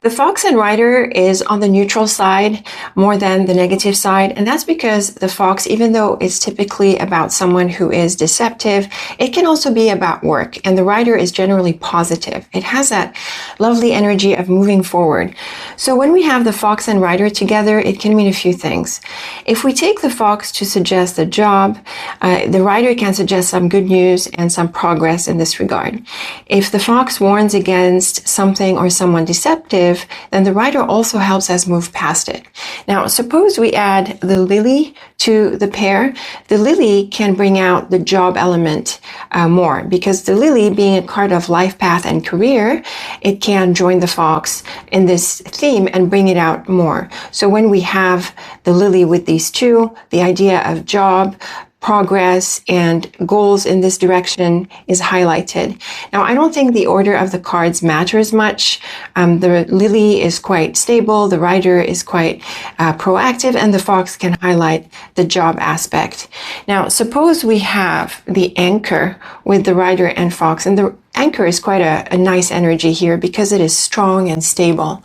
The fox and rider is on the neutral side more than the negative side, and that's because the fox, even though it's typically about someone who is deceptive, it can also be about work, and the rider is generally positive. It has that lovely energy of moving forward. So when we have the fox and rider together, it can mean a few things. If we take the fox to suggest a job, the rider can suggest some good news and some progress in this regard. If the fox warns against something or someone deceptive, then the rider also helps us move past it. Now, suppose we add the lily to the pair. The lily can bring out the job element more, because the lily, being a card of life path and career, it can join the fox in this theme and bring it out more. So when we have the lily with these two, the idea of job, progress, and goals in this direction is highlighted. Now, I don't think the order of the cards matters much. The lily is quite stable, the rider is quite proactive, and the fox can highlight the job aspect. Now, suppose we have the anchor with the rider and fox, and the anchor is quite a nice energy here because it is strong and stable.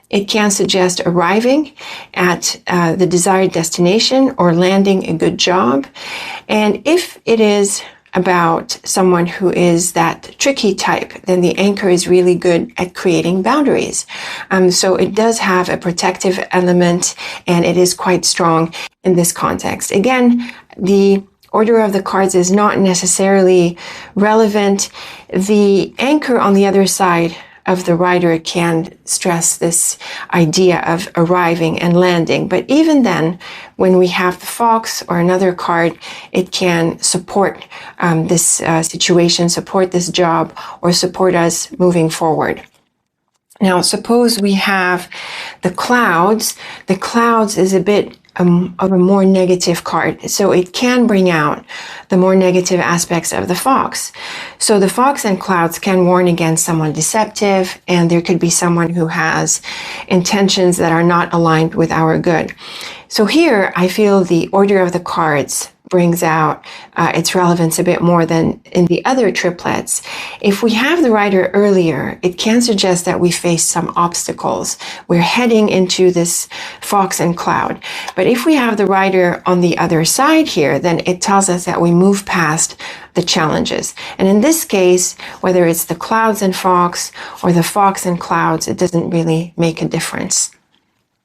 It can suggest arriving at the desired destination or landing a good job. And if it is about someone who is that tricky type, then the anchor is really good at creating boundaries. So it does have a protective element, and it is quite strong in this context. Again, the order of the cards is not necessarily relevant. The anchor on the other side of the rider can stress this idea of arriving and landing. But even then, when we have the fox or another card, it can support this situation, support this job, or support us moving forward. Now, suppose we have the clouds. The clouds is a bit of a more negative card. So it can bring out the more negative aspects of the fox. So the fox and clouds can warn against someone deceptive, and there could be someone who has intentions that are not aligned with our good. So here I feel the order of the cards brings out its relevance a bit more than in the other triplets. If we have the rider earlier, it can suggest that we face some obstacles. We're heading into this fox and cloud. But if we have the rider on the other side here, then it tells us that we move past the challenges. And in this case, whether it's the clouds and fox or the fox and clouds, it doesn't really make a difference.